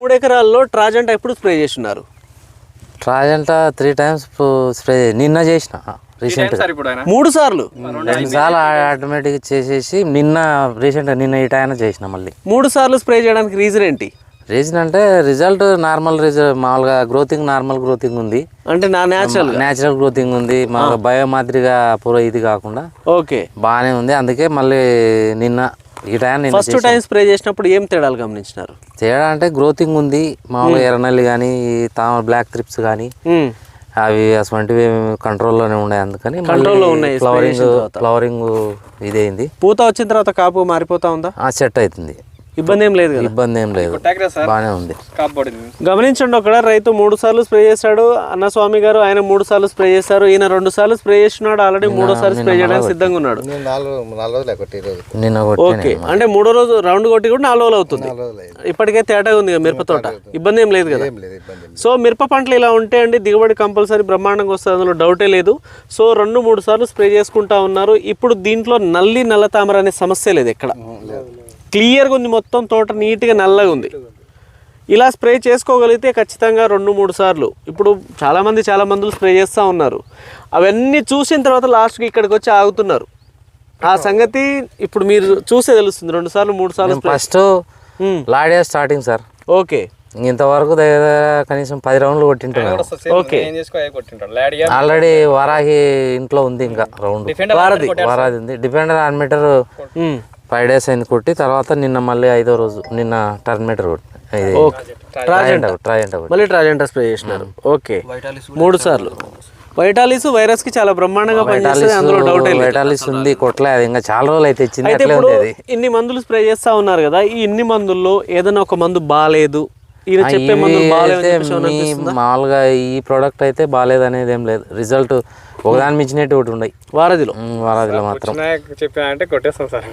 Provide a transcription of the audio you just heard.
3 ఎకరాల్లో ట్రాజెంటా ఎప్పుడు స్ప్రే చేస్తున్నారు? ట్రాజెంటా 3 times స్ప్రే నిన్న చేసిన రీసెంట్గా 3 సార్లు 2 సార్లు ఆటోమేటిక్ చేసేసి నిన్న ఈ టైం చేసిన మళ్ళీ 3 సార్లు స్ప్రే చేయడానికి రీజన్ ఏంటి? రీజన్ అంటే రిజల్ట్ నార్మల్ మామూలుగా నార్మల్ గ్రోతింగ్ ఉంది. అంటే న్యాచురల్ గ్రోతింగ్ ఉంది, మామూలుగా బయో మాదిరిగా పూర ఇది కాకుండా ఓకే బాగానే ఉంది. అందుకే మళ్ళీ నిన్న ఈ టైం ఫస్ట్ టైం స్ప్రే చేసినప్పుడు ఏం తేడాలు గమనించినారు? తేడా అంటే గ్రోతింగ్ ఉంది, మామూలుగా ఎర్రనల్లి కానీ తామర బ్లాక్ త్రిప్స్ కానీ అవి అటువంటివి కంట్రోల్లోనే ఉన్నాయి. అందుకని కంట్రోల్లో ఉన్నాయి. ఫ్లవరింగ్ ఇదేంది, పూత వచ్చిన తర్వాత కాపు మారిపోతా ఉందా? సెట్ అవుతుంది, ఇబ్బంది ఏం లేదు. బాగానే ఉంది. గమనించండి, అక్కడ రైతు 3 సార్లు స్ప్రే చేశాడు. అన్నస్వామి గారు ఆయన 3 సార్లు స్ప్రే చేశారు. ఈయన 2 సార్లు స్ప్రే చేస్తున్నాడు. ఆల్రెడీ 3వ సారి స్ప్రే చేయడానికి సిద్ధంగా ఉన్నాడు. ఓకే, అంటే 3వ రోజు రౌండ్ కొట్టి కూడా 4 రోజులు అవుతుంది. ఇప్పటికే తేడా ఉంది మిరప తోట, ఇబ్బంది ఏం లేదు కదా. సో మిరప పంటలు ఇలా ఉంటే అండి దిగుబడి కంపల్సరీ బ్రహ్మాండంగా వస్తుంది, అందులో డౌటే లేదు. సో 2-3 సార్లు స్ప్రే చేసుకుంటా ఉన్నారు. ఇప్పుడు దీంట్లో నల్ల తామర అనే సమస్య లేదు, ఎక్కడ క్లియర్గా ఉంది, మొత్తం తోట నీట్గా నల్లగా ఉంది. ఇలా స్ప్రే చేసుకోగలిగితే ఖచ్చితంగా 2-3 సార్లు. ఇప్పుడు చాలా మందులు స్ప్రే చేస్తూ ఉన్నారు. అవన్నీ చూసిన తర్వాత లాస్ట్కి ఇక్కడికి వచ్చి ఆగుతున్నారు. ఆ సంగతి ఇప్పుడు మీరు చూసే తెలుస్తుంది. 2 సార్లు 3 సార్లు ఫస్ట్ లాడే స్టార్టింగ్ సార్. ఓకే, ఇంతవరకు దగ్గర కనీసం 10 రౌండ్లు కొట్టింటున్నాను. ఓకే, ఆల్రెడీ వారాహి ఇంట్లో ఉంది, ఇంకా రౌండ్ వారాది ఉంది. డిపెండర్ ఆన్మీటర్ 5 days అయింది కొట్టి. తర్వాత నిన్న మళ్ళీ 5వ రోజు నిన్న టర్మినేటర్ ట్రాజెంటా స్ప్రే చేసినారు. ఓకే, 3 సార్లు. వైటాలిస్ వైరస్ కి చాలా బ్రహ్మాండంగా పనిచేస్తుంది, అందులో డౌట్ లేదు. వైటాలిస్ ఉంది, కొట్లే, అది ఇంకా చాలా రోజులు అయితే ఇచ్చింది. అయితే ఇప్పుడు ఇన్ని మందులు స్ప్రే చేస్తా ఉన్నారు కదా, ఈ ఇన్ని మందుల్లో ఏదైనా ఒక మందు బాగాలేదు, ఈయన చెప్పే మందులు బాగాలేదు, మామూలుగా ఈ ప్రోడక్ట్ అయితే బాగాలేదు అనేది ఏం లేదు. రిజల్ట్ ఒకదాని మించినట్టు ఒకటి ఉన్నాయి. వారధిలో మాత్రం చెప్పా అంటే కొట్టేస్తాం సార్.